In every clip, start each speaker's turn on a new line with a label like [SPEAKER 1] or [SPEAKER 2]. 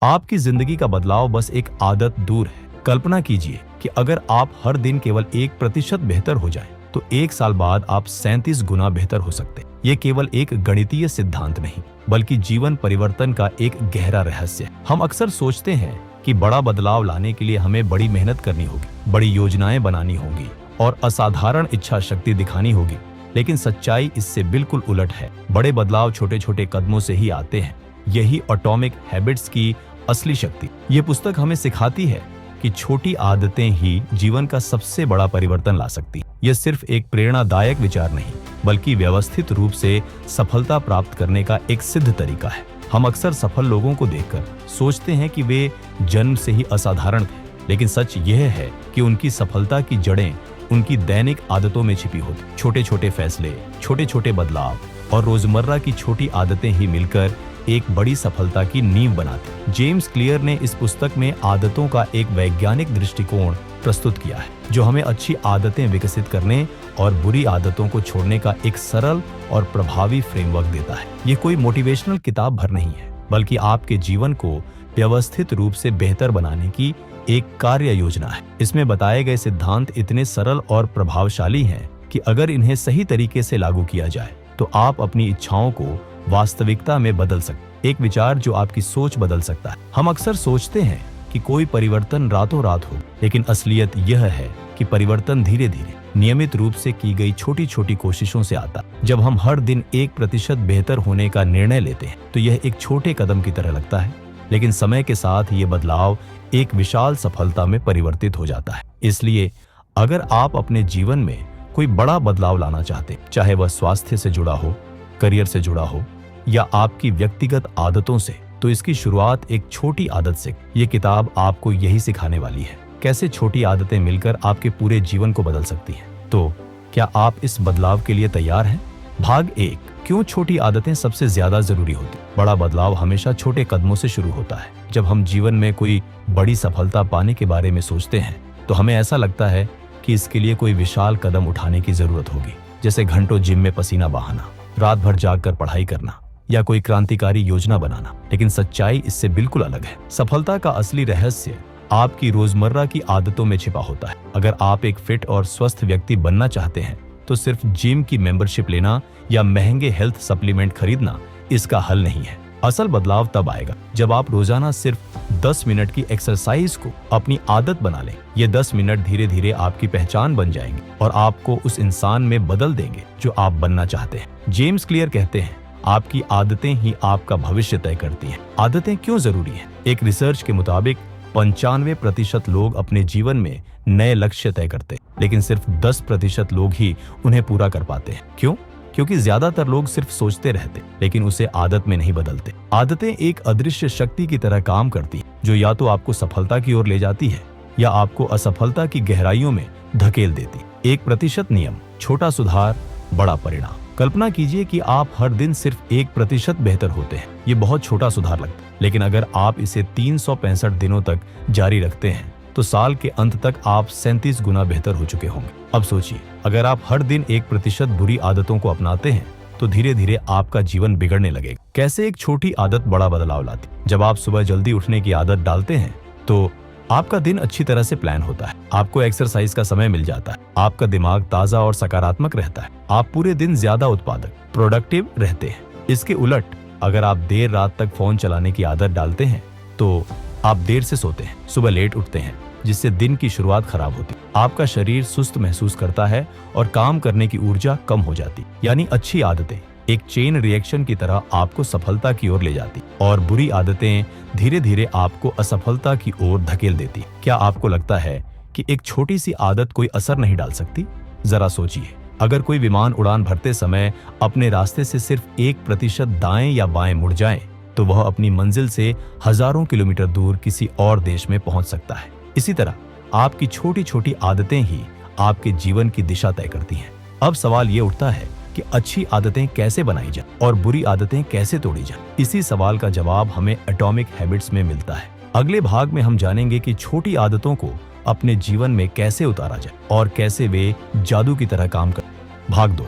[SPEAKER 1] आपकी जिंदगी का बदलाव बस एक आदत दूर है। कल्पना कीजिए कि अगर आप हर दिन केवल 1% बेहतर हो जाएं, तो 1 साल बाद आप 37 गुना बेहतर हो सकते हैं। ये केवल एक गणितीय सिद्धांत नहीं, बल्कि जीवन परिवर्तन का एक गहरा रहस्य है। हम अक्सर सोचते हैं कि बड़ा बदलाव लाने के लिए हमें बड़ी मेहनत करनी होगी, बड़ी योजनाएं बनानी होंगी और असाधारण इच्छा शक्ति दिखानी होगी। लेकिन सच्चाई इससे बिल्कुल उलट है। बड़े बदलाव छोटे छोटे कदमों से ही आते हैं। यही एटॉमिक हैबिट्स की असली शक्ति। ये पुस्तक हमें सिखाती है कि छोटी आदतें ही जीवन का सबसे बड़ा परिवर्तन ला सकती। यह सिर्फ एक प्रेरणादायक विचार नहीं, बल्कि व्यवस्थित रूप से सफलता प्राप्त करने का एक सिद्ध तरीका है। हम अक्सर सफल लोगों को देखकर सोचते हैं कि वे जन्म से ही असाधारण थे, लेकिन सच यह है कि उनकी सफलता की जड़ें उनकी दैनिक आदतों में छिपी होती। छोटे छोटे फैसले, छोटे छोटे बदलाव और रोजमर्रा की छोटी आदतें ही मिलकर एक बड़ी सफलता की नींव बनाती। जेम्स क्लियर ने इस पुस्तक में आदतों का एक वैज्ञानिक दृष्टिकोण प्रस्तुत किया है, जो हमें अच्छी आदतें विकसित करने और बुरी आदतों को छोड़ने का एक सरल और प्रभावी फ्रेमवर्क देता है। ये कोई मोटिवेशनल किताब भर नहीं है, बल्कि आपके जीवन को व्यवस्थित रूप से बेहतर बनाने की एक कार्य योजना है। इसमें बताए गए सिद्धांत इतने सरल और प्रभावशाली हैं कि अगर इन्हें सही तरीके से लागू किया जाए तो आप अपनी इच्छाओं को वास्तविकता में बदल सकते। एक विचार जो आपकी सोच बदल सकता है। हम अक्सर सोचते हैं कि कोई परिवर्तन रातों रात हो, लेकिन असलियत यह है कि परिवर्तन धीरे धीरे नियमित रूप से की गई छोटी छोटी कोशिशों से आता है। जब हम हर दिन 1% बेहतर होने का निर्णय लेते हैं तो यह एक छोटे कदम की तरह लगता है, लेकिन समय के साथ ये बदलाव एक विशाल सफलता में परिवर्तित हो जाता है। इसलिए अगर आप अपने जीवन में कोई बड़ा बदलाव लाना चाहते, चाहे वह स्वास्थ्य से जुड़ा हो, करियर से जुड़ा हो या आपकी व्यक्तिगत आदतों से, तो इसकी शुरुआत एक छोटी आदत से। ये किताब आपको यही सिखाने वाली है, कैसे छोटी आदतें मिलकर आपके पूरे जीवन को बदल सकती हैं। तो क्या आप इस बदलाव के लिए तैयार हैं? भाग 1, क्यों छोटी आदतें सबसे ज्यादा जरूरी होती? बड़ा बदलाव हमेशा छोटे कदमों से शुरू होता है। जब हम जीवन में कोई बड़ी सफलता पाने के बारे में सोचते हैं तो हमें ऐसा लगता है कि इसके लिए कोई विशाल कदम उठाने की जरूरत होगी, जैसे घंटों जिम में पसीना बहाना, रात भर जागकर पढ़ाई करना या कोई क्रांतिकारी योजना बनाना। लेकिन सच्चाई इससे बिल्कुल अलग है। सफलता का असली रहस्य आपकी रोजमर्रा की आदतों में छिपा होता है। अगर आप एक फिट और स्वस्थ व्यक्ति बनना चाहते हैं तो सिर्फ जिम की मेंबरशिप लेना या महंगे हेल्थ सप्लीमेंट खरीदना इसका हल नहीं है। असल बदलाव तब आएगा जब आप रोजाना सिर्फ 10 मिनट की एक्सरसाइज को अपनी आदत बना लें। ये 10 मिनट धीरे धीरे आपकी पहचान बन जाएंगे और आपको उस इंसान में बदल देंगे जो आप बनना चाहते हैं। जेम्स क्लियर कहते हैं, आपकी आदतें ही आपका भविष्य तय करती हैं। आदतें क्यों जरूरी हैं? एक रिसर्च के मुताबिक 95% लोग अपने जीवन में नए लक्ष्य तय करते हैं, लेकिन सिर्फ 10% लोग ही उन्हें पूरा कर पाते हैं। क्यों? क्योंकि ज्यादातर लोग सिर्फ सोचते रहते, लेकिन उसे आदत में नहीं बदलते। आदतें एक अदृश्य शक्ति की तरह काम करती हैं, जो या तो आपको सफलता की ओर ले जाती है या आपको असफलता की गहराइयों में धकेल देती। 1% नियम, छोटा सुधार, बड़ा परिणाम। कल्पना कीजिए कि आप हर दिन सिर्फ 1% बेहतर होते हैं। ये बहुत छोटा सुधार लगता है, लेकिन अगर आप इसे 365 दिनों तक जारी रखते हैं तो साल के अंत तक आप 37 गुना बेहतर हो चुके होंगे। अब सोचिए, अगर आप हर दिन 1% बुरी आदतों को अपनाते हैं तो धीरे धीरे आपका जीवन बिगड़ने लगेगा। कैसे एक छोटी आदत बड़ा बदलाव लाती? जब आप सुबह जल्दी उठने की आदत डालते हैं तो आपका दिन अच्छी तरह से प्लान होता है। आपको एक्सरसाइज का समय मिल जाता है, आपका दिमाग ताजा और सकारात्मक रहता है, आप पूरे दिन ज्यादा उत्पादक, प्रोडक्टिव रहते हैं। इसके उलट अगर आप देर रात तक फोन चलाने की आदत डालते हैं तो आप देर से सोते हैं, सुबह लेट उठते हैं, जिससे दिन की शुरुआत खराब होती है। आपका शरीर सुस्त महसूस करता है और काम करने की ऊर्जा कम हो जाती। यानी अच्छी आदतें एक चेन रिएक्शन की तरह आपको सफलता की ओर ले जाती और बुरी आदतें धीरे धीरे आपको असफलता की ओर धकेल देती। क्या आपको लगता है कि एक छोटी सी आदत कोई असर नहीं डाल सकती? जरा सोचिए, अगर कोई विमान उड़ान भरते समय अपने रास्ते से सिर्फ 1% दाएं या बाएं मुड़ जाए तो वह अपनी मंजिल से हजारों किलोमीटर दूर किसी और देश में पहुंच सकता है। इसी तरह आपकी छोटी छोटी आदतें ही आपके जीवन की दिशा तय करती हैं। अब सवाल ये उठता है कि अच्छी आदतें कैसे बनाई जाए और बुरी आदतें कैसे तोड़ी जाए। इसी सवाल का जवाब हमें एटॉमिक हैबिट्स में मिलता है। अगले भाग में हम जानेंगे कि छोटी आदतों को अपने जीवन में कैसे उतारा जाए और कैसे वे जादू की तरह काम कर। भाग 2,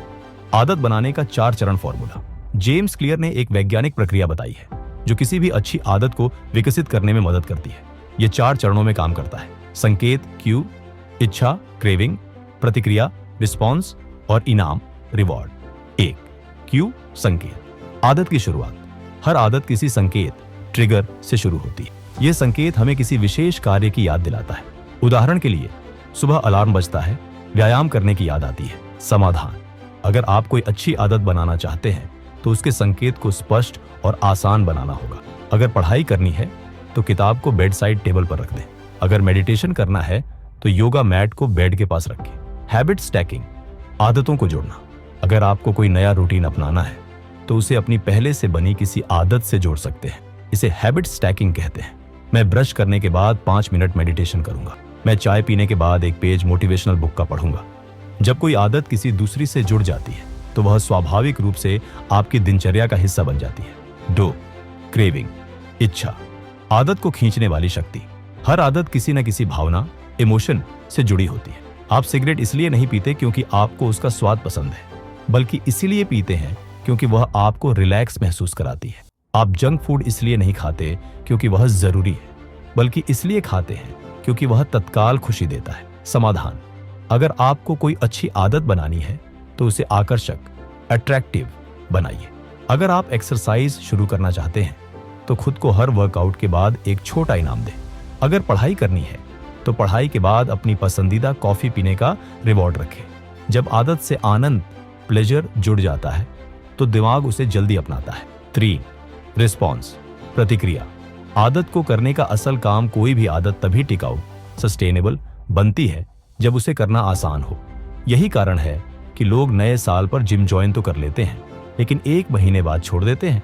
[SPEAKER 1] आदत बनाने का 4 चरण फॉर्मूला। जेम्स क्लियर ने एक वैज्ञानिक प्रक्रिया बताई है जो किसी भी अच्छी आदत को विकसित करने में मदद करती है। ये 4 चरणों में काम करता है: संकेत क्यू, इच्छा क्रेविंग, प्रतिक्रिया रिस्पॉन्स और इनाम रिवॉर्ड। 1. क्यू संकेत। आदत की शुरुआत। हर आदत किसी संकेत ट्रिगर से शुरू होती है। यह संकेत हमें किसी विशेष कार्य की याद दिलाता है। उदाहरण के लिए, सुबह अलार्म बजता है, व्यायाम करने की याद आती है। समाधान। अगर आप कोई अच्छी आदत बनाना चाहते हैं तो उसके संकेत को स्पष्ट और आसान बनाना होगा। अगर पढ़ाई करनी है तो किताब को बेड साइड टेबल पर रख दें। अगर मेडिटेशन करना है तो योगा मैट को बेड के पास रखें। Habit stacking. आदतों को जोड़ना। अगर आपको कोई नया रूटीन अपनाना है तो उसे अपनी पहले से बनी किसी आदत से जोड़ सकते हैं। इसे हैबिट स्टैकिंग कहते हैं। मैं ब्रश करने के बाद 5 मिनट मेडिटेशन करूंगा। मैं चाय पीने के बाद एक पेज मोटिवेशनल बुक का पढ़ूंगा। जब कोई आदत किसी दूसरी से जुड़ जाती है तो वह स्वाभाविक रूप से आपकी दिनचर्या का हिस्सा बन जाती है। 2. क्रेविंग, इच्छा। आदत को खींचने वाली शक्ति। हर आदत किसी न किसी भावना, इमोशन से जुड़ी होती है। आप सिगरेट इसलिए नहीं पीते क्योंकि आपको उसका स्वाद पसंद है, बल्कि इसीलिए पीते हैं क्योंकि वह आपको रिलैक्स महसूस कराती है। आप जंक फूड इसलिए नहीं खाते क्योंकि वह जरूरी है, बल्कि इसलिए खाते हैं क्योंकि वह तत्काल खुशी देता है। समाधान। अगर आपको कोई अच्छी आदत बनानी है तो उसे आकर्षक, अट्रैक्टिव बनाइए। अगर आप एक्सरसाइज शुरू करना चाहते हैं तो खुद को हर वर्कआउट के बाद एक छोटा इनाम दें। अगर पढ़ाई करनी है तो पढ़ाई के बाद अपनी पसंदीदा कॉफी पीने का रिवॉर्ड रखें। जब आदत से आनंद, प्लेजर जुड़ जाता है तो दिमाग उसे जल्दी अपनाता है। 3. रिस्पॉन्स, प्रतिक्रिया। आदत को करने का असल काम कोई भी आदत तभी टिकाऊ, सस्टेनेबल बनती है जब उसे करना आसान हो। यही कारण है कि लोग नए साल पर जिम ज्वाइन तो कर लेते हैं लेकिन 1 महीने बाद छोड़ देते हैं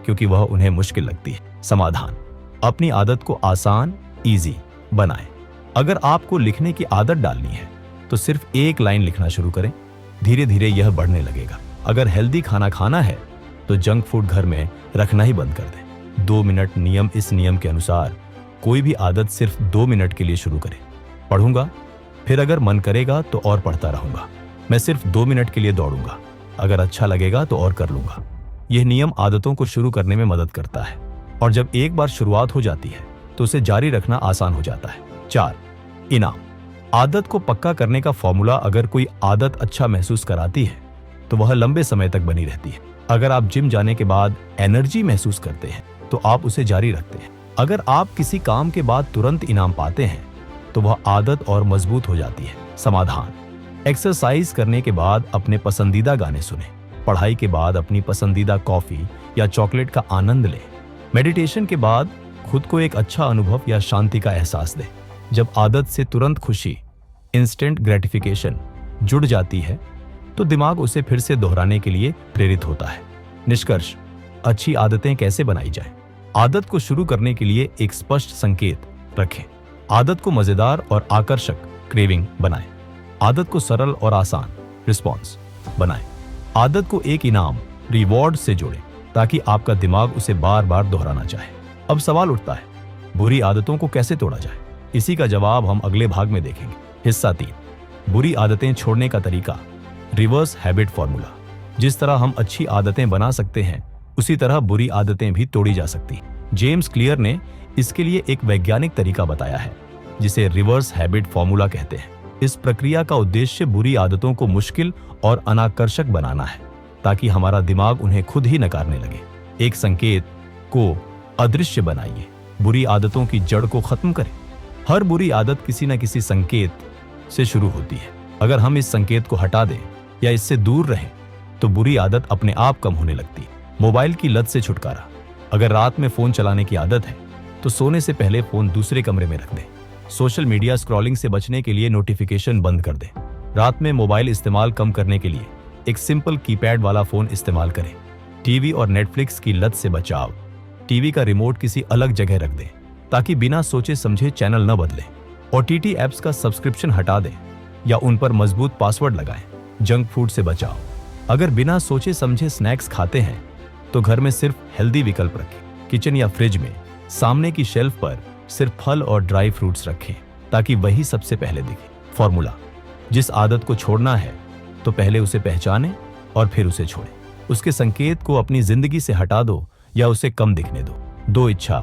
[SPEAKER 1] क्योंकि वह उन्हें मुश्किल लगती है। समाधान। अपनी आदत को आसान, इजी बनाएं। अगर आपको लिखने की आदत डालनी है तो सिर्फ 1 लाइन लिखना शुरू करें। धीरे धीरे यह बढ़ने लगेगा। अगर हेल्दी खाना खाना है तो जंक फूड घर में रखना ही बंद कर दें। 2 मिनट नियम। इस नियम के अनुसार कोई भी आदत सिर्फ 2 मिनट के लिए शुरू करें। पढ़ूंगा, फिर अगर मन करेगा तो और पढ़ता रहूंगा। मैं सिर्फ 2 मिनट के लिए दौड़ूंगा, अगर अच्छा लगेगा तो और कर लूंगा। यह नियम आदतों को शुरू करने में मदद करता है और जब एक बार शुरुआत हो जाती है तो उसे जारी रखना आसान हो जाता है। 4. इनाम। आदत को पक्का करने का फॉर्मूला। अगर कोई आदत अच्छा महसूस कराती है तो वह लंबे समय तक बनी रहती है। अगर आप जिम जाने के बाद एनर्जी महसूस करते हैं तो आप उसे जारी रखते हैं। अगर आप किसी काम के बाद तुरंत इनाम पाते हैं तो वह आदत और मजबूत हो जाती है। समाधान। एक्सरसाइज करने के बाद अपने पसंदीदा गाने सुने। पढ़ाई के बाद अपनी पसंदीदा कॉफी या चॉकलेट का आनंद लें। मेडिटेशन के बाद खुद को एक अच्छा अनुभव या शांति का एहसास दें। जब आदत से तुरंत खुशी, इंस्टेंट ग्रेटिफिकेशन जुड़ जाती है तो दिमाग उसे फिर से दोहराने के लिए प्रेरित होता है। निष्कर्ष। अच्छी आदतें कैसे बनाई जाएं? आदत को शुरू करने के लिए एक स्पष्ट संकेत रखें। आदत को मजेदार और आकर्षक, क्रेविंग बनाएं। आदत को सरल और आसान, रिस्पॉन्स बनाएं। आदत को एक इनाम, रिवॉर्ड से जोड़ें ताकि आपका दिमाग उसे बार बार दोहराना चाहे। अब सवाल उठता है, बुरी आदतों को कैसे तोड़ा जाए? इसी का जवाब हम अगले भाग में देखेंगे। हिस्सा 3, बुरी आदतें छोड़ने का तरीका, रिवर्स हैबिट फॉर्मूला। जिस तरह हम अच्छी आदतें बना सकते हैं उसी तरह बुरी आदतें भी तोड़ी जा सकती हैं। जेम्स क्लियर ने इसके लिए एक वैज्ञानिक तरीका बताया है जिसे रिवर्स हैबिट फॉर्मूला कहते हैं। इस प्रक्रिया का उद्देश्य बुरी आदतों को मुश्किल और अनाकर्षक बनाना है ताकि हमारा दिमाग उन्हें खुद ही नकारने लगे। एक संकेत को अदृश्य बनाइए, बुरी आदतों की जड़ को खत्म करें। हर बुरी आदत किसी न किसी संकेत से शुरू होती है। अगर हम इस संकेत को हटा दें या इससे दूर रहें तो बुरी आदत अपने आप कम होने लगती है। मोबाइल की लत से छुटकारा। अगर रात में फोन चलाने की आदत है तो सोने से पहले फोन दूसरे कमरे में रख दें। सोशल मीडिया स्क्रॉलिंग से बचने के लिए नोटिफिकेशन बंद कर दें। रात में मोबाइल इस्तेमाल कम करने के लिए एक सिंपल कीपैड वाला फोन इस्तेमाल करें। टीवी और नेटफ्लिक्स की लत से बचाव। टीवी का रिमोट किसी अलग जगह रख दें ताकि बिना सोचे समझे चैनल न बदलें। ओटीटी ऐप्स का सब्सक्रिप्शन हटा दें या उन पर मजबूत पासवर्ड लगाएं। जंक फूड से बचाव। अगर बिना सोचे समझे स्नैक्स खाते हैं तो घर में सिर्फ हेल्दी विकल्प रखें। किचन या फ्रिज में सामने की शेल्फ पर सिर्फ फल और ड्राई फ्रूट्स रखें ताकि वही सबसे पहले दिखे। फॉर्मूला। जिस आदत को छोड़ना है तो पहले उसे पहचानें और फिर उसे छोड़ें। उसके संकेत को अपनी जिंदगी से हटा दो या उसे कम दिखने दो। 2 इच्छा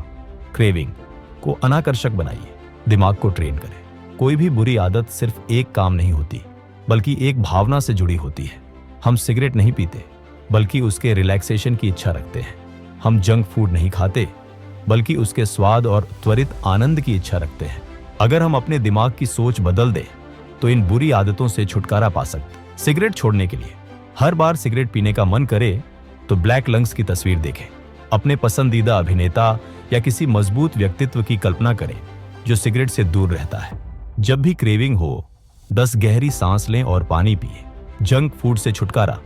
[SPEAKER 1] क्रेविंग को अनाकर्षक बनाइए, दिमाग को ट्रेन करें। कोई भी बुरी आदत सिर्फ एक काम नहीं होती, बल्कि एक भावना से जुड़ी होती है। हम सिगरेट नहीं पीते, बल्कि उसके रिलैक्सेशन की इच्छा रखते हैं। हम जंक फूड नहीं खाते, बल्कि उसके स्वाद और त्वरित आनंद की इच्छा रखते हैं। अगर हम अपने दिमाग की सोच बदल दें, तो इन बुरी आदतों से छुटकारा पा सकते हैं। सिगरेट छोड़ने के लिए हर बार सिगरेट पीने का मन करे तो ब्लैक लंग्स की तस्वीर देखें। अपने पसंदीदा अभिनेता या किसी मजबूत व्यक्तित्व की कल्पना करें जो सिगरेट से दूर रहता है। जब भी क्रेविंग हो, 10 गहरी सांस लें और पानी पिए। जंक फूड से छुटकारा,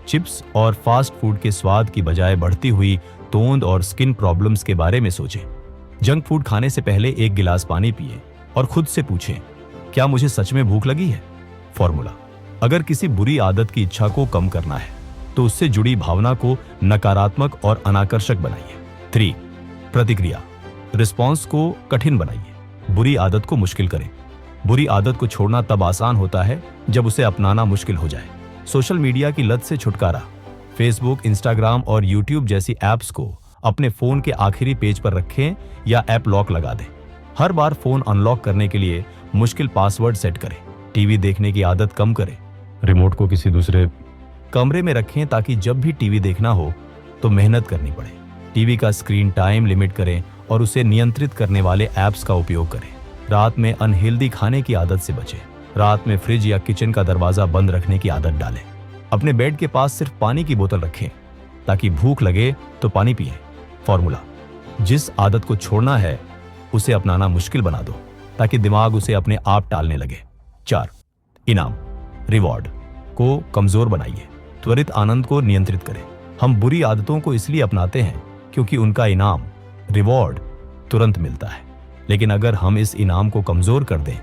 [SPEAKER 1] चिप्स और फास्ट फूड के स्वाद की बजाय बढ़ती हुई तोंद और स्किन प्रॉब्लम्स के बारे में सोचें। जंक फूड खाने से पहले 1 गिलास पानी पिए और खुद से पूछें, क्या मुझे सच में भूख लगी है? फॉर्मूला: अगर किसी बुरी आदत की इच्छा को कम करना है, तो उससे जुड़ी भावना को नकारात्मक और अनाकर्षक बनाइए। 3. प्रतिक्रिया रिस्पॉन्स को कठिन बनाइए, बुरी आदत को मुश्किल करें। बुरी आदत को छोड़ना तब आसान होता है जब उसे अपनाना मुश्किल हो जाए। सोशल मीडिया की लत से छुटकारा, फेसबुक, इंस्टाग्राम और यूट्यूब जैसी ऐप्स को अपने फोन के आखिरी पेज पर रखें या ऐप लॉक लगा दें। हर बार फोन अनलॉक करने के लिए मुश्किल पासवर्ड सेट करें। टीवी देखने की आदत कम करें, रिमोट को किसी दूसरे कमरे में रखें ताकि जब भी टीवी देखना हो तो मेहनत करनी पड़े। टीवी का स्क्रीन टाइम लिमिट करें और उसे नियंत्रित करने वाले ऐप्स का उपयोग करें। रात में अनहेल्दी खाने की आदत से बचें। रात में फ्रिज या किचन का दरवाजा बंद रखने की आदत डालें। अपने बेड के पास सिर्फ पानी की बोतल रखें ताकि भूख लगे तो पानी पिएं। फॉर्मूला: जिस आदत को छोड़ना है उसे अपनाना मुश्किल बना दो ताकि दिमाग उसे अपने आप टालने लगे। 4. इनाम रिवॉर्ड को कमजोर बनाइए, त्वरित आनंद को नियंत्रित करें। हम बुरी आदतों को इसलिए अपनाते हैं क्योंकि उनका इनाम रिवॉर्ड तुरंत मिलता है, लेकिन अगर हम इस इनाम को कमजोर कर दें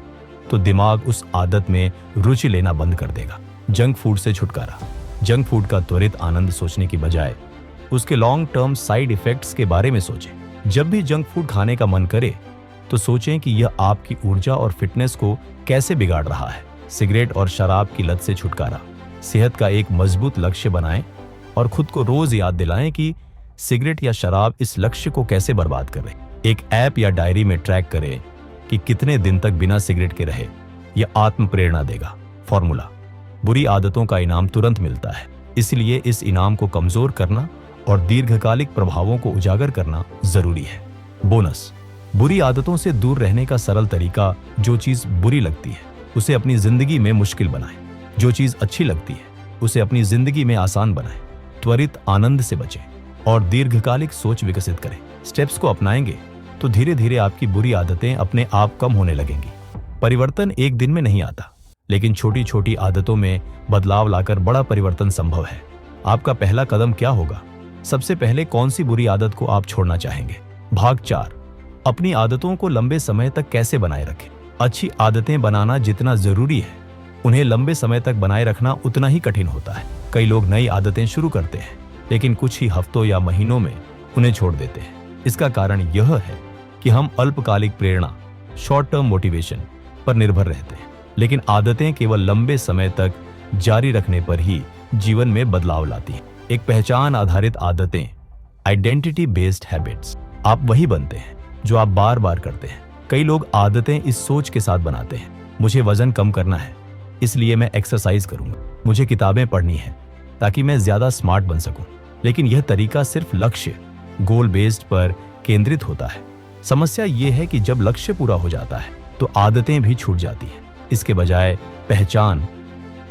[SPEAKER 1] तो दिमाग उस आदत में रुचि लेना बंद कर देगा। जंक फूड से छुटकारा, जंक फूड का त्वरित आनंद सोचने की बजाय उसके लॉन्ग टर्म साइड इफेक्ट्स के बारे में सोचें। जब भी जंक फूड खाने का मन करे तो सोचें कि यह आपकी ऊर्जा और फिटनेस को कैसे बिगाड़ रहा है। सिगरेट और शराब की लत से छुटकारा, सेहत का एक मजबूत लक्ष्य बनाएं और खुद को रोज याद दिलाएं कि सिगरेट या शराब इस लक्ष्य को कैसे बर्बाद कर रहे। एक ऐप या डायरी में ट्रैक करें कि कितने दिन तक बिना सिगरेट के रहे। यह आत्म प्रेरणा देगा। फॉर्मूला: बुरी आदतों का इनाम तुरंत मिलता है, इसलिए इस इनाम को कमजोर करना और दीर्घकालिक प्रभावों को उजागर करना जरूरी है। बोनस: बुरी आदतों से दूर रहने का सरल तरीका: जो चीज बुरी लगती है उसे अपनी जिंदगी में मुश्किल बनाएं। जो चीज अच्छी लगती है उसे अपनी जिंदगी में आसान बनाएं। त्वरित आनंद से बचें और दीर्घकालिक सोच विकसित करें। स्टेप्स को अपनाएंगे तो धीरे धीरे आपकी बुरी आदतें अपने आप कम होने लगेंगी। परिवर्तन एक दिन में नहीं आता, लेकिन छोटी छोटी आदतों में बदलाव लाकर बड़ा परिवर्तन संभव है। आपका पहला कदम क्या होगा? सबसे पहले कौन सी बुरी आदत को आप छोड़ना चाहेंगे? भाग 4: अपनी आदतों को लंबे समय तक कैसे बनाए रखें। अच्छी आदतें बनाना जितना जरूरी है, उन्हें लंबे समय तक बनाए रखना उतना ही कठिन होता है। कई लोग नई आदतें शुरू करते हैं, लेकिन कुछ ही हफ्तों या महीनों में उन्हें छोड़ देते हैं। इसका कारण यह है कि हम अल्पकालिक प्रेरणा, शॉर्ट टर्म मोटिवेशन पर निर्भर रहते हैं, लेकिन आदतें केवल लंबे समय तक जारी रखने पर ही जीवन में बदलाव लाती हैं। एक पहचान आधारित आदतें, आइडेंटिटी बेस्ड हैबिट्स। आप वही बनते हैं जो आप बार बार करते हैं। कई लोग आदतें इस सोच के साथ बनाते हैं, मुझे वजन कम करना है इसलिए मैं एक्सरसाइज करूंगा, मुझे किताबें पढ़नी है ताकि मैं ज्यादा स्मार्ट बन सकूं। लेकिन यह तरीका सिर्फ लक्ष्य, गोल बेस्ड पर केंद्रित होता है। समस्या यह है कि जब लक्ष्य पूरा हो जाता है तो आदतें भी छूट जाती हैं। इसके बजाय पहचान,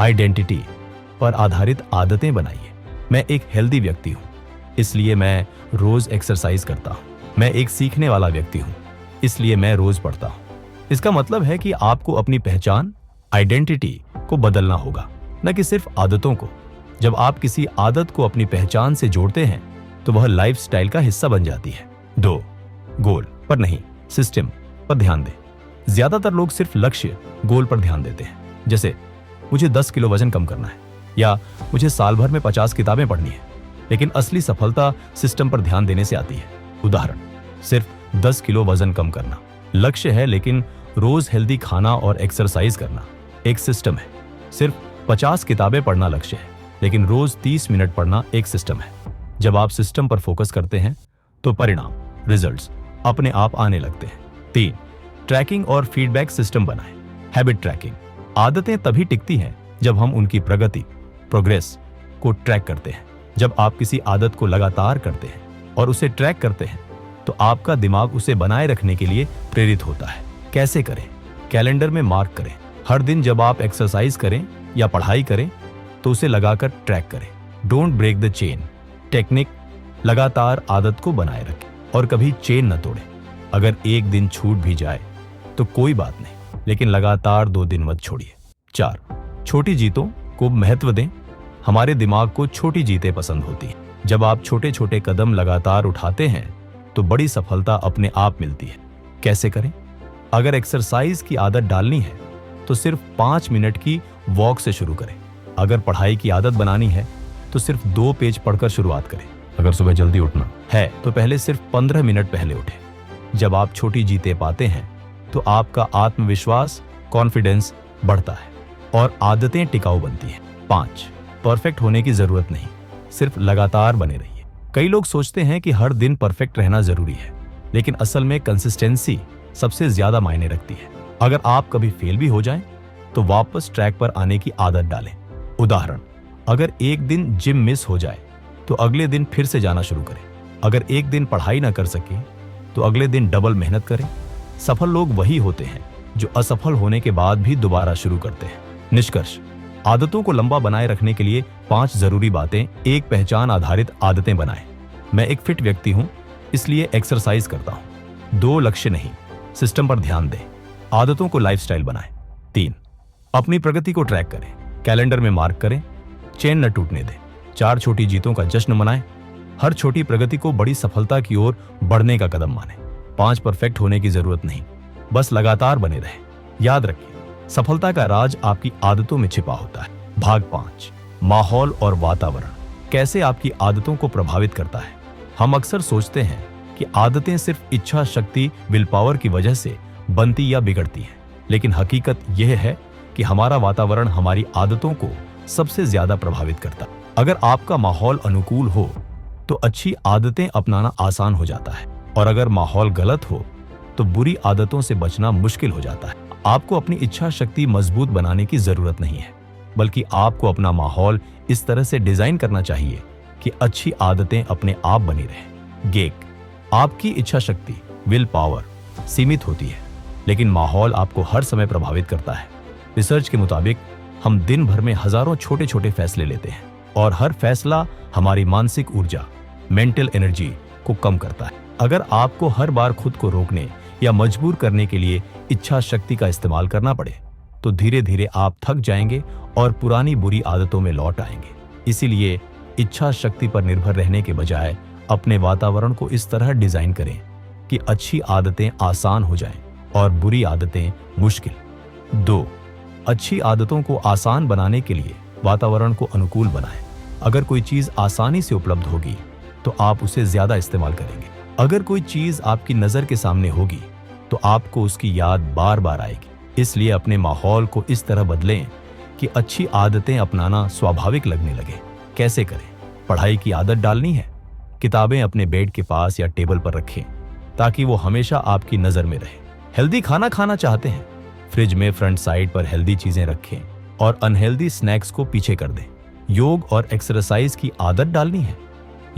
[SPEAKER 1] आइडेंटिटी पर आधारित आदतें बनाइए। मैं एक हेल्दी व्यक्ति हूं, इसलिए मैं रोज एक्सरसाइज करता हूं। मैं एक सीखने वाला व्यक्ति हूं, इसलिए मैं रोज पढ़ता हूं। इसका मतलब है कि आपको अपनी पहचान, आइडेंटिटी को बदलना होगा, न कि सिर्फ आदतों को। जब आप किसी आदत को अपनी पहचान से जोड़ते हैं तो वह लाइफस्टाइल का हिस्सा बन जाती है। 2. गोल पर नहीं, सिस्टम पर ध्यान दें। ज्यादातर लोग सिर्फ लक्ष्य, गोल पर ध्यान देते हैं, जैसे मुझे 10 किलो वजन कम करना है या मुझे साल भर में 50 किताबें पढ़नी है। लेकिन असली सफलता सिस्टम पर ध्यान देने से आती है। उदाहरण: सिर्फ 10 किलो वजन कम करना लक्ष्य है, लेकिन रोज हेल्दी खाना और एक्सरसाइज करना एक सिस्टम है। सिर्फ 50 किताबें पढ़ना लक्ष्य है, लेकिन रोज 30 मिनट पढ़ना एक सिस्टम है। जब आप सिस्टम पर फोकस करते हैं तो परिणाम, रिजल्ट्स अपने आप आने लगते हैं। 3. ट्रैकिंग और फीडबैक सिस्टम बनाएं। Habit tracking. आदतें तभी टिकती हैं जब हम उनकी प्रगति, प्रोग्रेस को ट्रैक करते हैं। जब आप किसी आदत को लगातार करते हैं और उसे ट्रैक करते हैं तो आपका दिमाग उसे बनाए रखने के लिए प्रेरित होता है। कैसे करें? कैलेंडर में मार्क करें। हर दिन जब आप एक्सरसाइज करें या पढ़ाई करें तो उसे लगाकर ट्रैक करें। Don't break the chain. Technique, लगातार आदत को बनाए रखें और कभी चेन न तोड़ें। अगर एक दिन छूट भी जाए तो कोई बात नहीं, लेकिन लगातार 2 दिन मत छोड़िए। 4. छोटी जीतों को महत्व दें। हमारे दिमाग को छोटी जीतें पसंद होती हैं। जब आप छोटे छोटे कदम लगातार उठाते हैं तो बड़ी सफलता अपने आप मिलती है। कैसे करें? अगर एक्सरसाइज की आदत डालनी है तो सिर्फ 5 मिनट की वॉक से शुरू करें। अगर पढ़ाई की आदत बनानी है तो सिर्फ 2 पेज पढ़कर शुरुआत करें। अगर सुबह जल्दी उठना है तो पहले सिर्फ 15 मिनट पहले उठें। जब आप छोटी जीतें पाते हैं तो आपका आत्मविश्वास, कॉन्फिडेंस बढ़ता है और आदतें टिकाऊ बनती हैं। 5. परफेक्ट होने की जरूरत नहीं, सिर्फ लगातार बने रहिए। कई लोग सोचते हैं कि हर दिन परफेक्ट रहना जरूरी है, लेकिन असल में कंसिस्टेंसी सबसे ज्यादा मायने रखती है। अगर आप कभी फेल भी हो जाएं, तो वापस ट्रैक पर आने की आदत डालें। उदाहरण, अगर एक दिन जिम मिस हो जाए तो अगले दिन फिर से जाना शुरू करें। अगर एक दिन पढ़ाई ना कर सके तो अगले दिन डबल मेहनत करें। सफल लोग वही होते हैं जो असफल होने के बाद भी दोबारा शुरू करते हैं। निष्कर्ष, आदतों को लंबा बनाए रखने के लिए 5 जरूरी बातें। 1. पहचान आधारित आदतें बनाएं। मैं एक फिट व्यक्ति हूं, इसलिए एक्सरसाइज करता हूं। 2. लक्ष्य नहीं, सिस्टम पर ध्यान दें। आदतों को लाइफस्टाइल बनाएं। 3. अपनी प्रगति को ट्रैक करें, कैलेंडर में मार्क करें, चेन न टूटने दें। 4. छोटी जीतों का जश्न मनाएं। हर छोटी प्रगति को बड़ी सफलता की ओर बढ़ने का कदम मानें। 5. परफेक्ट होने की जरूरत नहीं, बस लगातार बने रहें। याद रखिए, सफलता का राज आपकी आदतों में छिपा होता है। भाग 5. माहौल और वातावरण कैसे आपकी आदतों को प्रभावित करता है। हम अक्सर सोचते हैं कि आदतें सिर्फ इच्छा शक्ति, विल पावर की वजह से बनती या बिगड़ती हैं, लेकिन हकीकत यह है कि हमारा वातावरण हमारी आदतों को सबसे ज्यादा प्रभावित करता है। अगर आपका माहौल अनुकूल हो तो अच्छी आदतें अपनाना आसान हो जाता है, और अगर माहौल गलत हो तो बुरी आदतों से बचना मुश्किल हो जाता है। आपको अपनी इच्छा शक्ति मजबूत बनाने की जरूरत नहीं है, बल्कि आपको अपना माहौल इस तरह से डिजाइन करना चाहिए कि अच्छी आदतें अपने आप बनी रहें। गेक, आपकी इच्छा शक्ति, विल पावर सीमित होती है, लेकिन माहौल आपको हर समय प्रभावित करता है। रिसर्च के मुताबिक हम दिन भर में हजारों छोटे छोटे फैसले लेते हैं, और हर फैसला हमारी मानसिक ऊर्जा, मेंटल एनर्जी को कम करता है। अगर आपको हर बार खुद को रोकने या मजबूर करने के लिए इच्छा शक्ति का इस्तेमाल करना पड़े तो धीरे धीरे आप थक जाएंगे और पुरानी बुरी आदतों में लौट आएंगे। इसीलिए इच्छा शक्ति पर निर्भर रहने के बजाय अपने वातावरण को इस तरह डिजाइन करें कि अच्छी आदतें आसान हो जाएं और बुरी आदतें मुश्किल। 2. अच्छी आदतों को आसान बनाने के लिए वातावरण को अनुकूल बनाएं। अगर कोई चीज आसानी से उपलब्ध होगी तो आप उसे ज्यादा इस्तेमाल करेंगे। अगर कोई चीज आपकी नजर के सामने होगी तो आपको उसकी याद बार बार आएगी। इसलिए अपने माहौल को इस तरह बदलें कि अच्छी आदतें अपनाना स्वाभाविक लगने लगे। कैसे करें? पढ़ाई की आदत डालनी है, किताबें अपने बेड के पास या टेबल पर रखें ताकि वो हमेशा आपकी नजर में रहे। हेल्दी खाना खाना चाहते हैं, फ्रिज में फ्रंट साइड पर हेल्दी चीजें रखें और अनहेल्दी स्नैक्स को पीछे कर दें। योग और एक्सरसाइज की आदत डालनी है,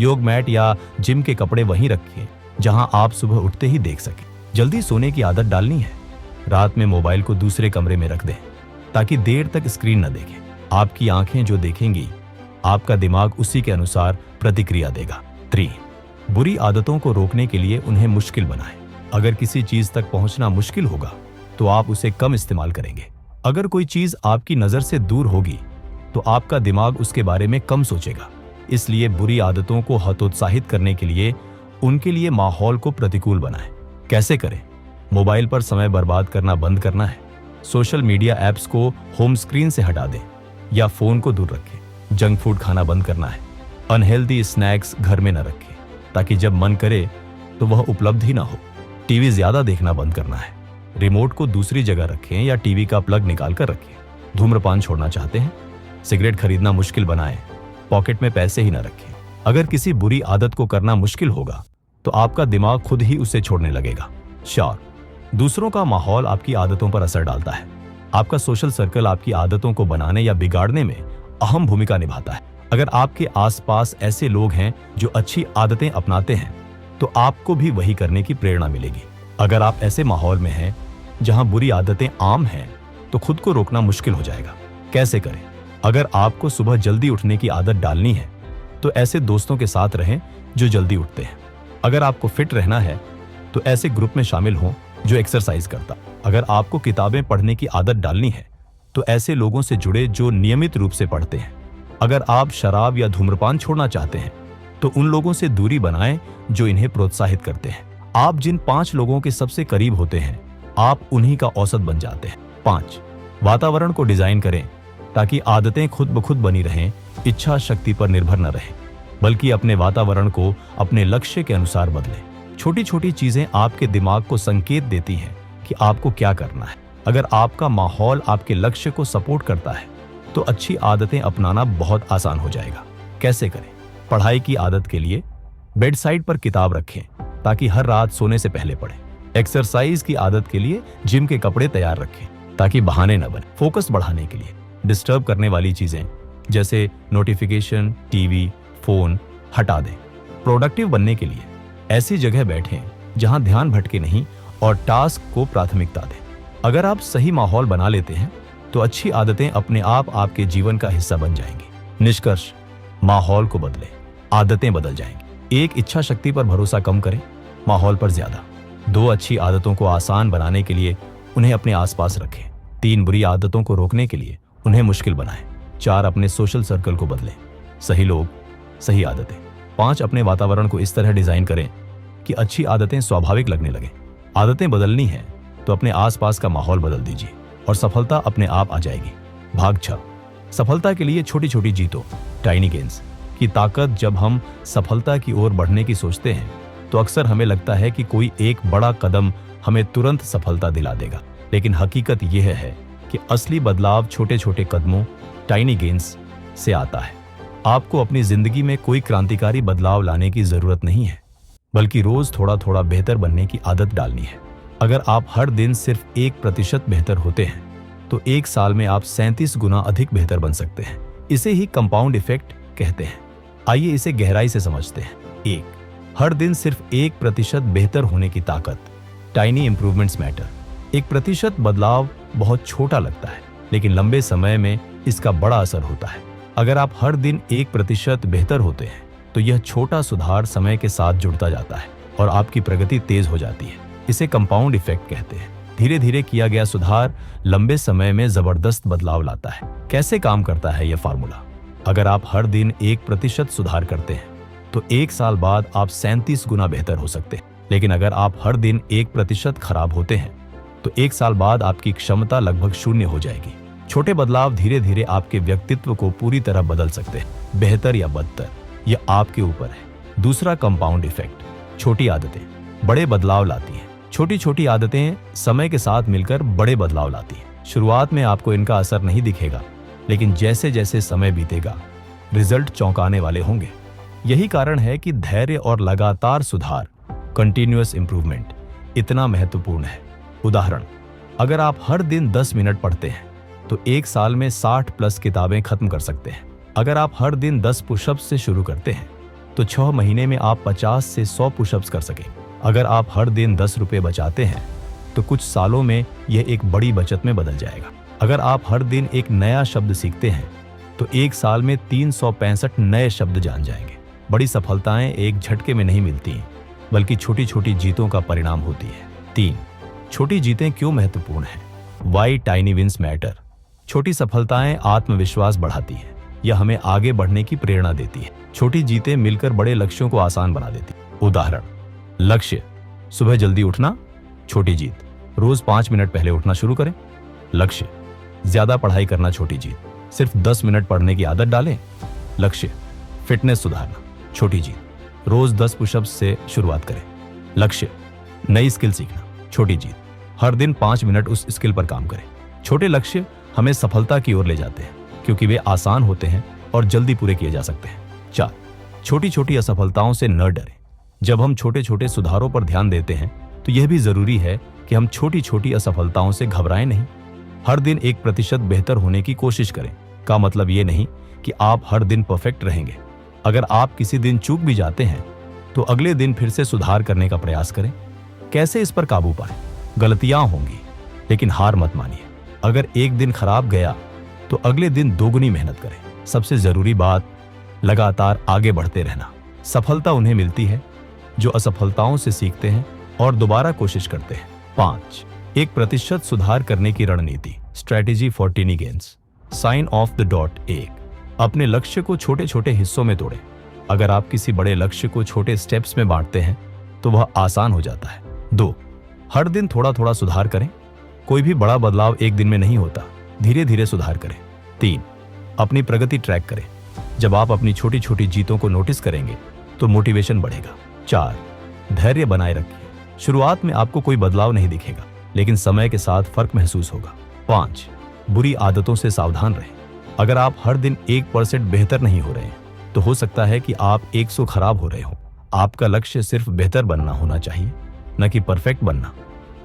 [SPEAKER 1] योग मैट या जिम के कपड़े वहीं रखिए जहां आप सुबह उठते ही देख सकें। जल्दी सोने की आदत डालनी है, रात में मोबाइल को दूसरे कमरे में रख दें ताकि देर तक स्क्रीन न देखें। आपकी आंखें जो देखेंगी, आपका दिमाग उसी के अनुसार प्रतिक्रिया देगा। 3. बुरी आदतों को रोकने के लिए उन्हें मुश्किल बनाएं। अगर किसी चीज तक पहुंचना मुश्किल होगा तो आप उसे कम इस्तेमाल करेंगे। अगर कोई चीज आपकी नजर से दूर होगी तो आपका दिमाग उसके बारे में कम सोचेगा। इसलिए बुरी आदतों को हतोत्साहित करने के लिए उनके लिए माहौल को प्रतिकूल बनाएं। कैसे करें? मोबाइल पर समय बर्बाद करना बंद करना है, सोशल मीडिया ऐप्स को होम स्क्रीन से हटा दें या फोन को दूर रखें। जंक फूड खाना बंद करना है, अनहेल्दी स्नैक्स घर में न रखें ताकि जब मन करे तो वह उपलब्ध ही ना हो। टीवी ज्यादा देखना बंद करना है, रिमोट को दूसरी जगह रखें या टीवी का प्लग निकाल कर रखें। धूम्रपान छोड़ना चाहते हैं, सिगरेट खरीदना मुश्किल बनाएं, पॉकेट में पैसे ही न रखें। अगर किसी बुरी आदत को करना मुश्किल होगा तो आपका दिमाग खुद ही उसे छोड़ने लगेगा। 4, दूसरों का माहौल आपकी आदतों पर असर डालता है। आपका सोशल सर्कल आपकी आदतों को बनाने या बिगाड़ने में अहम भूमिका निभाता है। अगर आपके आसपास ऐसे लोग हैं जो अच्छी आदतें अपनाते हैं तो आपको भी वही करने की प्रेरणा मिलेगी। अगर आप ऐसे माहौल में हैं जहां बुरी आदतें आम हैं तो खुद को रोकना मुश्किल हो जाएगा। कैसे करें? अगर आपको सुबह जल्दी उठने की आदत डालनी है तो ऐसे दोस्तों के साथ रहें जो जल्दी उठते हैं। अगर आपको फिट रहना है तो ऐसे ग्रुप में शामिल हों जो एक्सरसाइज करता। अगर आपको किताबें पढ़ने की आदत डालनी है तो ऐसे लोगों से जुड़े जो नियमित रूप से पढ़ते हैं। अगर आप शराब या धूम्रपान छोड़ना चाहते हैं तो उन लोगों से दूरी बनाएं जो इन्हें प्रोत्साहित करते हैं। आप जिन 5 लोगों के सबसे करीब होते हैं आप उन्हीं का औसत बन जाते हैं। 5, वातावरण को डिजाइन करें ताकि आदतें खुद ब खुद बनी रहें, इच्छा शक्ति पर निर्भर न रहें, बल्कि अपने वातावरण को अपने लक्ष्य के अनुसार बदलें। छोटी छोटी चीजें आपके दिमाग को संकेत देती हैं कि आपको क्या करना है। अगर आपका माहौल आपके लक्ष्य को सपोर्ट करता है तो अच्छी आदतें अपनाना बहुत आसान हो जाएगा। कैसे करें? पढ़ाई की आदत के लिए बेड साइड पर किताब रखें ताकि हर रात सोने से पहले पढ़ें। एक्सरसाइज की आदत के लिए जिम के कपड़े तैयार रखें ताकि बहाने न बने। फोकस बढ़ाने के लिए डिस्टर्ब करने वाली चीजें जैसे नोटिफिकेशन, टीवी, फोन हटा दें। प्रोडक्टिव बनने के लिए ऐसी जगह बैठें जहां ध्यान भटके नहीं और टास्क को प्राथमिकता दें। अगर आप सही माहौल बना लेते हैं तो अच्छी आदतें अपने आप आपके जीवन का हिस्सा बन जाएंगी। निष्कर्ष, माहौल को बदलें, आदतें बदल जाएंगी। 1, इच्छा शक्ति पर भरोसा कम करें, माहौल पर ज्यादा। 2, अच्छी आदतों को आसान बनाने के लिए उन्हें अपने आसपास रखें। 3, बुरी आदतों को रोकने के लिए उन्हें मुश्किल बनाएं। 4, अपने सोशल सर्कल को बदलें, सही लोग, सही आदतें। 5, अपने वातावरण को इस तरह डिजाइन करें कि अच्छी आदतें स्वाभाविक लगने लगें। आदतें बदलनी है तो अपने आसपास का माहौल बदल दीजिए और सफलता अपने आप आ जाएगी। भाग 6, सफलता के लिए छोटी छोटी जीतों, टाइनी गेन्स की ताकत। जब हम सफलता की ओर बढ़ने की सोचते हैं तो अक्सर हमें लगता है कि कोई एक बड़ा कदम हमें तुरंत सफलता दिला देगा, लेकिन हकीकत यह है कि असली बदलाव छोटे छोटे कदमों, टाइनी गेन्स से आता है। आपको अपनी जिंदगी में कोई क्रांतिकारी बदलाव लाने की जरूरत नहीं है, बल्कि रोज थोड़ा थोड़ा बेहतर बनने की आदत डालनी है। अगर आप हर दिन सिर्फ 1% बेहतर होते हैं तो 1 साल में आप 37 गुना अधिक बेहतर बन सकते हैं। इसे ही कंपाउंड इफेक्ट कहते हैं। आइए इसे गहराई से समझते हैं। 1, हर दिन सिर्फ 1% बेहतर होने की ताकत। Tiny improvements matter. 1% बदलाव बहुत छोटा लगता है, लेकिन लंबे समय में इसका बड़ा असर होता है। अगर आप हर दिन 1% बेहतर होते हैं तो यह छोटा सुधार समय के साथ जुड़ता जाता है और आपकी प्रगति तेज हो जाती है। इसे कंपाउंड इफेक्ट कहते हैं। धीरे धीरे किया गया सुधार लंबे समय में जबरदस्त बदलाव लाता है। कैसे काम करता है यह फार्मूला? अगर आप हर दिन 1% सुधार करते हैं तो 1 साल बाद आप 37 गुना बेहतर हो सकते हैं। लेकिन अगर आप हर दिन 1% खराब होते हैं तो 1 साल बाद आपकी क्षमता लगभग 0 हो जाएगी। छोटे बदलाव धीरे धीरे आपके व्यक्तित्व को पूरी तरह बदल सकते हैं, बेहतर या बदतर, यह आपके ऊपर है। दूसरा कंपाउंड इफेक्ट। छोटी आदतें बड़े बदलाव लाती हैं। छोटी छोटी आदतें समय के साथ मिलकर बड़े बदलाव लाती हैं। शुरुआत में आपको इनका असर नहीं दिखेगा, लेकिन जैसे जैसे समय बीतेगा रिजल्ट चौंकाने वाले होंगे। यही कारण है कि धैर्य और लगातार सुधार, कंटिन्यूअस इंप्रूवमेंट, इतना महत्वपूर्ण है। उदाहरण, अगर आप हर दिन 10 मिनट पढ़ते हैं तो 1 साल में 60+ किताबें खत्म कर सकते हैं। अगर आप हर दिन 10 पुशअप्स से शुरू करते हैं तो 6 महीने में आप 50 से 100 पुशअप्स कर सकें। अगर आप हर दिन 10 रुपये बचाते हैं तो कुछ सालों में यह एक बड़ी बचत में बदल जाएगा। अगर आप हर दिन एक नया शब्द सीखते हैं तो 1 साल में 365 नए शब्द जान जाएंगे। बड़ी सफलताएं एक झटके में नहीं मिलती, बल्कि छोटी छोटी जीतों का परिणाम होती है। 3, छोटी जीतें क्यों महत्वपूर्ण हैं? Why tiny wins matter. छोटी सफलताएं आत्मविश्वास बढ़ाती हैं, यह हमें आगे बढ़ने की प्रेरणा देती है। छोटी जीतें मिलकर बड़े लक्ष्यों को आसान बना देती हैं। उदाहरण, लक्ष्य सुबह जल्दी उठना, छोटी जीत रोज 5 मिनट पहले उठना शुरू करें। लक्ष्य ज्यादा पढ़ाई करना, छोटी जीत सिर्फ 10 मिनट पढ़ने की आदत डालें। लक्ष्य फिटनेस सुधारना, छोटी जीत रोज 10 पुशअप्स से शुरुआत करें। लक्ष्य नई स्किल सीखना, छोटी जीत हर दिन 5 मिनट उस स्किल पर काम करें। छोटे लक्ष्य हमें सफलता की ओर ले जाते हैं क्योंकि वे आसान होते हैं और जल्दी पूरे किए जा सकते हैं। 4, छोटी छोटी असफलताओं से न डरें। जब हम छोटे छोटे सुधारों पर ध्यान देते हैं तो यह भी जरूरी है कि हम छोटी छोटी असफलताओं से घबराएं नहीं। हर दिन 1% बेहतर होने की कोशिश करें का मतलब ये नहीं कि आप हर दिन परफेक्ट रहेंगे। अगर आप किसी दिन चूक भी जाते हैं तो अगले दिन फिर से सुधार करने का प्रयास करें। कैसे इस पर काबू पाएं? गलतियां होंगी, लेकिन हार मत मानिए। अगर एक दिन खराब गया तो अगले दिन दोगुनी मेहनत करें। सबसे जरूरी बात, लगातार आगे बढ़ते रहना। सफलता उन्हें मिलती है जो असफलताओं से सीखते हैं और दोबारा कोशिश करते हैं। 5. 1% सुधार करने की रणनीति, strategy for tiny gains. Sign of the dot 1. अपने लक्ष्य को छोटे छोटे हिस्सों में तोड़ें। अगर आप किसी बड़े लक्ष्य को छोटे स्टेप्स में बांटते हैं तो वह आसान हो जाता है। 2. हर दिन थोड़ा थोड़ा सुधार करें। कोई भी बड़ा बदलाव एक दिन में नहीं होता, धीरे धीरे सुधार करें। 3. अपनी प्रगति ट्रैक करें। जब आप अपनी छोटी छोटी जीतों को नोटिस करेंगे तो मोटिवेशन बढ़ेगा। 4. धैर्य बनाए रखिए। शुरुआत में आपको कोई बदलाव नहीं दिखेगा, लेकिन समय के साथ फर्क महसूस होगा। 5. बुरी आदतों से सावधान रहें। अगर आप हर दिन 1% बेहतर नहीं हो रहे हैं तो हो सकता है कि आप 100 खराब हो रहे हो। आपका लक्ष्य सिर्फ बेहतर बनना होना चाहिए, न कि परफेक्ट बनना।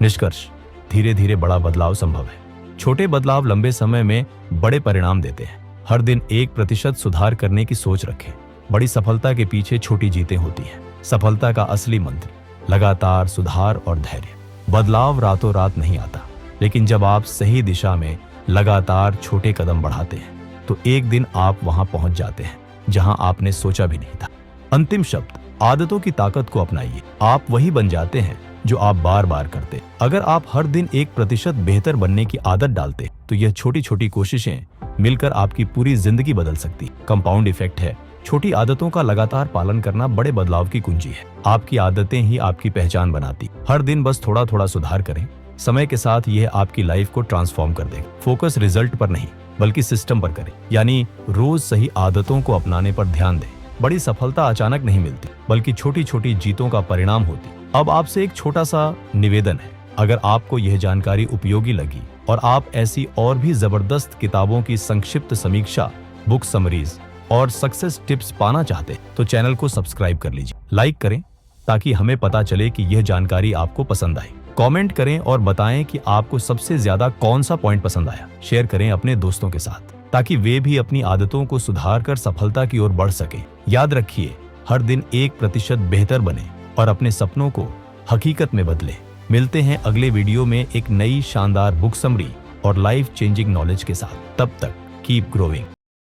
[SPEAKER 1] निष्कर्ष, धीरे धीरे बड़ा बदलाव संभव है। छोटे बदलाव लंबे समय में बड़े परिणाम देते हैं। हर दिन 1% सुधार करने की सोच रखें। बड़ी सफलता के पीछे छोटी जीतें होती हैं। सफलता का असली मंत्र लगातार सुधार और धैर्य। बदलाव रातों रात नहीं आता, लेकिन जब आप सही दिशा में लगातार छोटे कदम बढ़ाते हैं तो एक दिन आप वहां पहुंच जाते हैं जहां आपने सोचा भी नहीं था। अंतिम शब्द, आदतों की ताकत को अपनाइए। आप वही बन जाते हैं जो आप बार बार करते। अगर आप हर दिन 1% बेहतर बनने की आदत डालते तो यह छोटी छोटी कोशिशें मिलकर आपकी पूरी जिंदगी बदल सकती। कंपाउंड इफेक्ट है। छोटी आदतों का लगातार पालन करना बड़े बदलाव की कुंजी है। आपकी आदतें ही आपकी पहचान बनाती। हर दिन बस थोड़ा थोड़ा सुधार करें। समय के साथ यह आपकी लाइफ को ट्रांसफॉर्म कर देगा। फोकस रिजल्ट पर नहीं बल्कि सिस्टम पर करें, यानी रोज सही आदतों को अपनाने पर ध्यान दें। बड़ी सफलता अचानक नहीं मिलती, बल्कि छोटी छोटी जीतों का परिणाम होती। अब आपसे एक छोटा सा निवेदन है। अगर आपको यह जानकारी उपयोगी लगी और आप ऐसी और भी जबरदस्त किताबों की संक्षिप्त समीक्षा, बुक समरीज और सक्सेस टिप्स पाना चाहते हैं तो चैनल को सब्सक्राइब कर लीजिए। लाइक करें ताकि हमें पता चले कि यह जानकारी आपको पसंद आई। कमेंट करें और बताएं कि आपको सबसे ज्यादा कौन सा पॉइंट पसंद आया। शेयर करें अपने दोस्तों के साथ ताकि वे भी अपनी आदतों को सुधार कर सफलता की ओर बढ़ सकें। याद रखिए, हर दिन 1% बेहतर बने और अपने सपनों को हकीकत में बदले। मिलते हैं अगले वीडियो में एक नई शानदार बुक समरी और लाइफ चेंजिंग नॉलेज के साथ। तब तक कीप ग्रोइंग।